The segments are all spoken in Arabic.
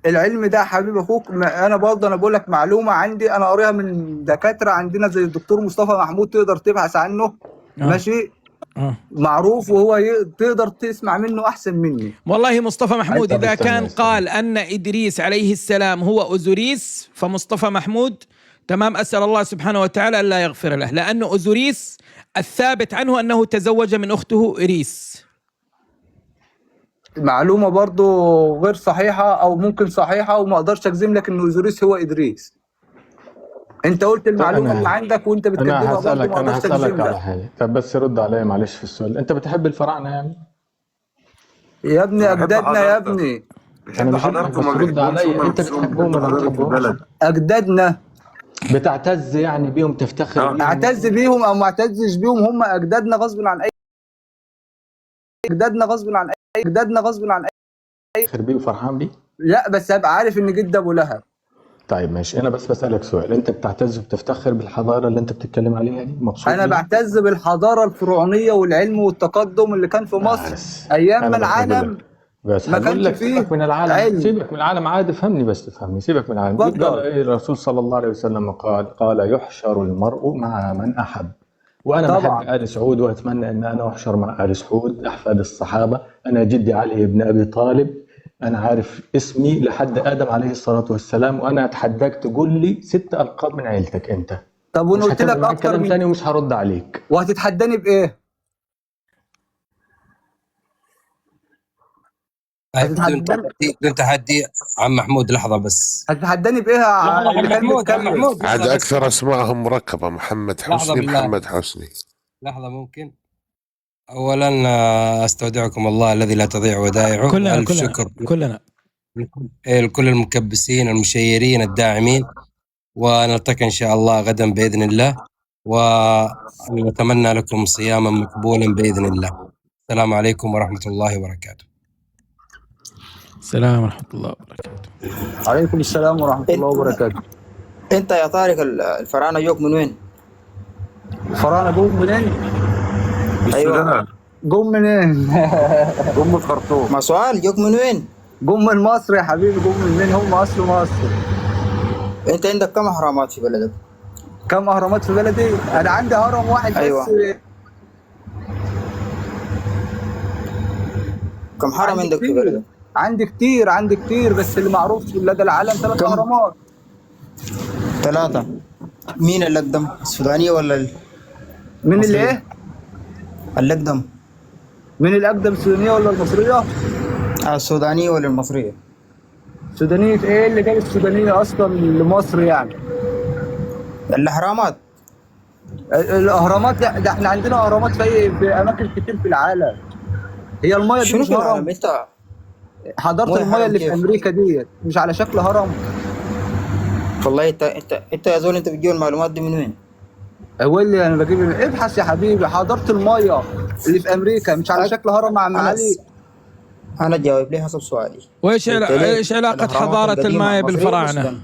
العلم ده يا حبيب اخوك، انا برضه انا بقول لك معلومه عندي، انا قاريها من دكاتره عندنا زي الدكتور مصطفى محمود، تقدر تبحث عنه. اه ماشي. اه معروف، وهو تقدر تسمع منه احسن مني. والله مصطفى محمود طب إذا استنى كان استنى. قال أن إدريس عليه السلام هو أوزوريس فمصطفى محمود تمام، أسأل الله سبحانه وتعالى ألا يغفر له، لأن أوزوريس الثابت عنه أنه تزوج من أخته إريس. معلومه برضه غير صحيحه، او ممكن صحيحه، وما اقدرش اجزم لك ان اوزوريس هو ادريس. انت قلت طب المعلومه اللي عندك وانت بتكذبها برضه، ما انا اقدرش اجزم هسألك على لك. حاجة، طب بس رد عليا معلش في السؤال. انت بتحب الفراعنة يعني؟ يا ابني بحب اجدادنا يا حضرتك، ابني. انا بحب مش ابنك، حضرتك وما بس رد بحبهمش عليا، هم انت نفسهم، بتحبهم بحب ولا ما حضرتك في بتحبهمش؟ البلد. اجدادنا. بتعتز يعني بيهم، تفتخر بيهم اعتز يعني؟ بيهم او ما اعتزش بيهم، هم اجدادنا غصب عن اي. اجدادنا غصب عن اي. اجدادنا غصب عن اي. تفتخر بيه وفرحان بيه؟ لا بس ابقى عارف ان جد ابو لهب. طيب ماشي، انا بس بسألك سؤال، انت بتعتز وبتفتخر بالحضارة اللي انت بتتكلم عليها دي؟ مبسوط انا بيها؟ بعتز بالحضاره الفرعونيه والعلم والتقدم اللي كان في مصر بس ايام ما انا بس هقول العالم لك، بس ما هقول كانش لك سيبك فيه من العالم، علم. سيبك من العالم عادي، فهمني بس تفهمني، سيبك من العالم. قال اتفضل. ايه الرسول صلى الله عليه وسلم؟ قال يحشر المرء مع من احب. وانا بحب طبعا. ال سعود، واتمنى ان انا احشر مع ال سعود، احفاد الصحابه. انا جدي علي بن ابي طالب، انا عارف اسمي لحد ادم عليه الصلاه والسلام، وانا اتحداك تقول لي 6 القاب من عيلتك انت. طب وانا مش قلت هكمل لك معاك اكتر كلام من. تاني ومش هرد عليك. وهتتحداني بايه؟ هتتحداني. بدون تحدي. عم محمود لحظة بس. هتتحداني بايه لحظة اللي عم كان محمود، عم بيتكلم؟ محمود عاد لحظة بس. أكثر أسمائهم مركبة، محمد لحظة حسني بالله، محمد حسني. لحظة ممكن. أولا أستودعكم الله الذي لا تضيع ودائعه، كلنا وألف كلنا شكر كلنا. لكل المكبسين المشيرين الداعمين، ونلتقي إن شاء الله غدا بإذن الله، ونتمنى لكم صياما مقبولا بإذن الله. السلام عليكم ورحمة الله وبركاته. السلام ورحمة الله وبركاته. عليكم السلام ورحمه الله وبركاته. انت يا طارق الفراعنه جوك من وين؟ الفراعنه جم منين؟ ايوه جم منين؟ ام الخرطوم. ما سؤال، جوك من وين؟ جم من مصر يا حبيبي، جم منين؟ هم اصل مصر. انت عندك كم اهرامات في بلدك؟ كم اهرامات في بلدي؟ انا عندي هرم واحد أيوة. بس. كم حرم عندك في بلدك؟ عندي كتير بس اللي معروف لدى العالم 3 كم؟ اهرامات. 3. مين اللي اقدم؟ السودانيه ولا من اللي المصرية؟ ايه؟ اللي اقدم؟ من الاقدم، السودانيه ولا المصريه؟ السودانيه ولا المصريه؟ السودانيه ايه اللي جاب السودانيه اصلا لمصر يعني؟ الاهرامات. الاهرامات ده احنا عندنا اهرامات في اماكن كتير في العالم. هي المايه دي شنو مش في العالم هرم. انت؟ حضرت مويه المايه هرم اللي في كيف؟ امريكا ديت مش على شكل هرم. والله انت يا زول، انت بتجيب المعلومات دي من وين؟ هو اللي انا بجيب، ابحث يا حبيبي. حضرت المايه اللي في امريكا مش على شكل هرم يا عم علي. انا جاوب لي حسب سؤالي. وايش قلت لي ايش علاقة الأهرامات حضارة القديمة المايا مصرية بالفراعنة؟ ولا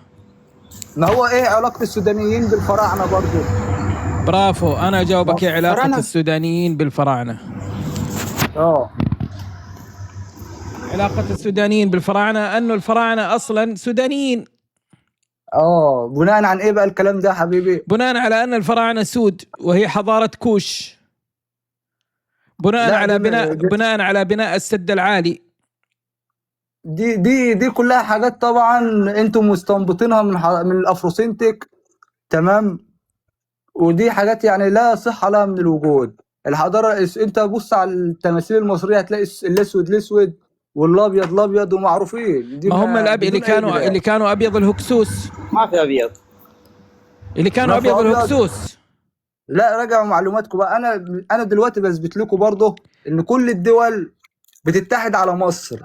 ما هو ايه علاقه السودانيين بالفراعنه برضه؟ برافو، أنا أجاوبك. إيه علاقة فراعنة. السودانيين بالفراعنة؟ اه علاقة السودانيين بالفراعنة أنه الفراعنة أصلا سودانيين. بناء عن ايه بقى الكلام ده يا حبيبي؟ بناء على أن الفراعنة سود وهي حضارة كوش، بناء لا على بناء على بناء السد العالي. دي كلها حاجات طبعا انتم مستنبطينها من الافروسينتك. تمام. ودي حاجات يعني لا صحه لها من الوجود. الحضاره انت بص على التماثيل المصريه هتلاقي الاسود والابيض الابيض ومعروفين. دي ما هم بدون أي اللي كانوا أبيض الهكسوس، ما في ابيض. اللي كانوا ما في أبيض أبيض. الهكسوس. لا راجعوا معلوماتكم بقى. انا دلوقتي بثبت لكم برضه ان كل الدول بتتحد على مصر.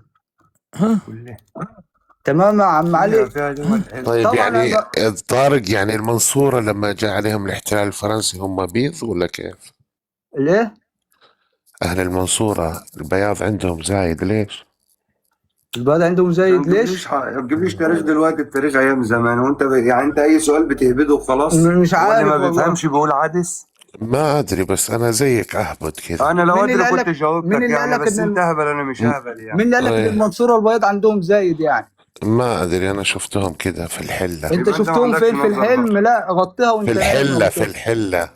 ها؟ تمام يا عم علي. طيب طبعا يعني طارق، يعني المنصورة لما جاء عليهم الاحتلال الفرنسي هم بيض ولا كيف؟ ليه؟ أهل المنصورة البياض عندهم زايد، ليش؟ البلد عندهم زايد ليش؟ ما تجيبليش تاريخ دلوقتي، التاريخ ايام زمان. وانت يعني انت اي سؤال بتهبده وخلاص. مش هو عارف اللي ما والله. بيفهمش بيقول عدس. ما أدري، بس أنا زيك أهبط كذا. انا لو مين اللي ادري قال كنت لك؟ جاوبتك مين اللي قال يعني، لك بس ان انت هبل انا مش هبل يعني. مين اللي قال لك ان إيه. المنصوره والبياض عندهم زايد يعني؟ ما ادري، انا شفتهم كده في الحله. انت يبقى انت ما شفتهم عندكش فين في نظر الحلم؟ بقى. لا غطيها في وانت نايم الحله في برضه. الحله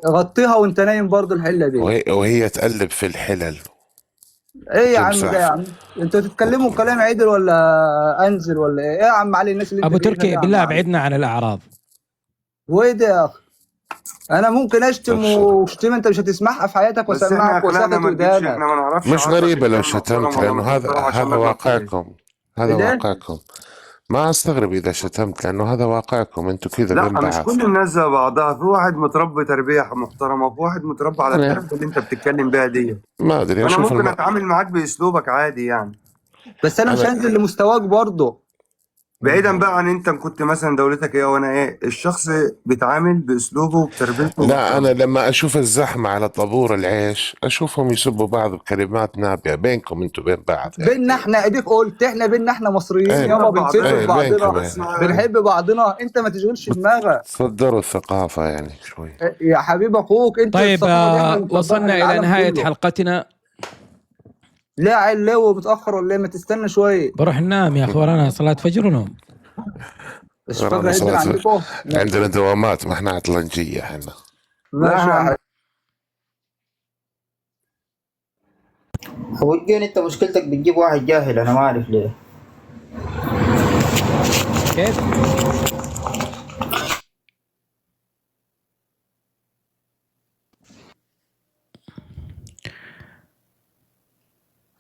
غطيها وانت نايم برضه الحله دي. وهي تقلب في الحلل ايه يا عم ده وتمسح يا عم؟ انتوا تتكلموا كلام عدل ولا انزل ولا ايه؟ ايه يا عم علي الناس اللي انت ابو جايبها دي تركي يا عم بالله علي؟ ابعدنا عن الاعراض. وايه ده يا اخي؟ انا ممكن اشتم ابشر. وشتيمه انت مش هتسمعها في حياتك بس احنا واسمعك اخلاقنا وسكت ما تجيبش، احنا ودانك. ما نعرفش مش عرضك غريبة لو انسان محترم شتمت، ولا لأنه مش محترم عشان هذا نغلط عليه. واقعكم. ايه هذا ده؟ واقعكم. ما أستغرب إذا شتمت، لأنه هذا واقعكم، أنتوا كذا لا بين مش بعض. كل الناس زي بعضها، في واحد متربي تربية محترمة وفي واحد متربي على أنا التربية اللي انت بتتكلم بيها دي. ما أدري، فانا أشوف ممكن اتعامل معاك باسلوبك عادي يعني. بس انا مش أنا هنزل لمستواك برضه. بعيدا بقى عن انت كنت مثلا دولتك ايه وانا ايه، الشخص بيتعامل باسلوبه وبتربيته لا، أنا ومحترمه. لما أشوف الزحمة على طابور العيش أشوفهم يسبوا بعض بكلمات نابية بينكم، أنتوا بين بعض يعني. بيننا احنا، اديك قلت احنا بيننا احنا مصريين إيه يابا، بعضنا بنسد إيه في بينكم بعضنا، يعني. بنحب بعضنا، انت ما تشغلش دماغك. صدروا الثقافة يعني شوي. يا حبيب اخوك انت طيب الثقافه دي احنا اللي بنطبقها وصلنا الى للعالم نهايه كله. حلقتنا. ليه عيل ليه ومتاخر ولا ايه؟ ما تستنى شويه. بروح ننام يا اخي، ورانا صلاه فجر ونوم. بس ورانا فجأة يدنا صلاة، عندكم. عندنا دوامات، ما احنا عطلنجية احنا. ماشي يا لا حبيبي. هو الجين انت مشكلتك بتجيب واحد جاهل، انا ما اعرف ليه. كيف؟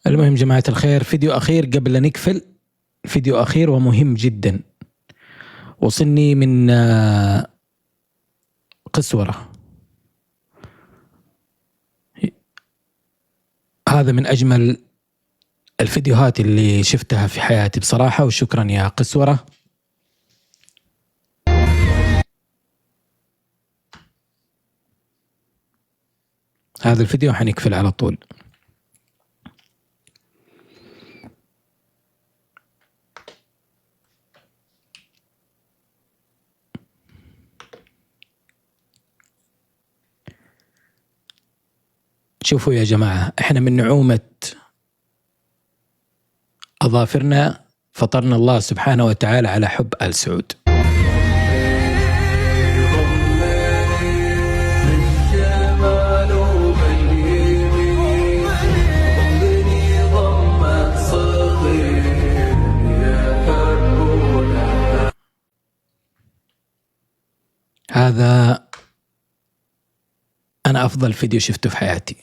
المهم جماعة الخير، فيديو أخير قبل لا نقفل، فيديو أخير ومهم جدا وصلني من قسورة. هذا من أجمل الفيديوهات اللي شفتها في حياتي بصراحة، وشكرا يا قسورة. هذا الفيديو حنقفل على طول. شوفوا يا جماعة، احنا من نعومة أظافرنا فطرنا الله سبحانه وتعالى على حب آل سعود. هذا أنا أفضل فيديو شفته في حياتي،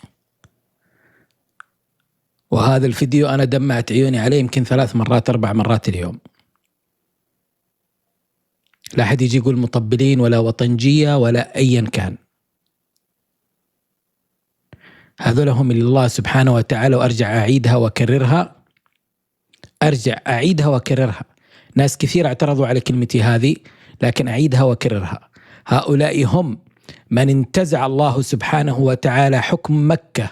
وهذا الفيديو أنا دمعت عيوني عليه يمكن 3 مرات 4 مرات اليوم. لا أحد يجي يقول مطبلين ولا وطنجية ولا أيا كان، هذول هم الله سبحانه وتعالى. وأرجع أعيدها وأكررها، ناس كثير اعترضوا على كلمتي هذه، لكن أعيدها وأكررها. هؤلاء هم من انتزع الله سبحانه وتعالى حكم مكة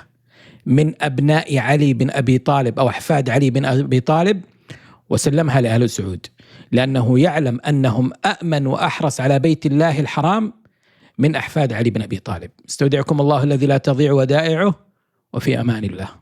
من أبناء علي بن أبي طالب أو أحفاد علي بن أبي طالب وسلمها لأهل سعود، لأنه يعلم أنهم أأمن وأحرص على بيت الله الحرام من أحفاد علي بن أبي طالب. استودعكم الله الذي لا تضيع ودائعه، وفي أمان الله.